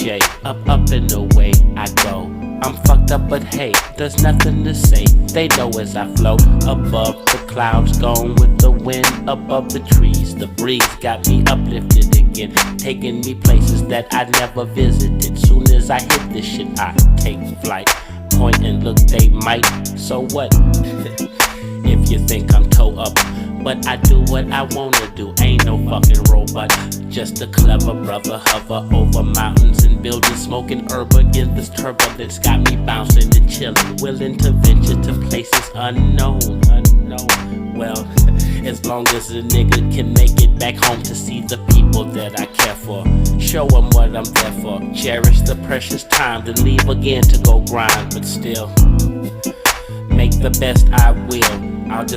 J, up and away I go. I'm fucked up, but hey, there's nothing to say. They know as I float above the clouds, gone with the wind above the trees. The breeze got me uplifted again, taking me places that I never visited. Soon as I hit this shit, I take flight. Point and look, they might. So what? If you think I'm toe up, but I do what I wanna do. Ain't no fucking robot, just a clever brother. Hover over mountains and buildings, smoking herb against this turbulence. Got me bouncing and chilling, willing to venture to places unknown. Well, as long as a nigga can make it back home to see the people that I care for, show them what I'm there for. Cherish the precious time, then leave again to go grind. But still, make the best I will. I'll just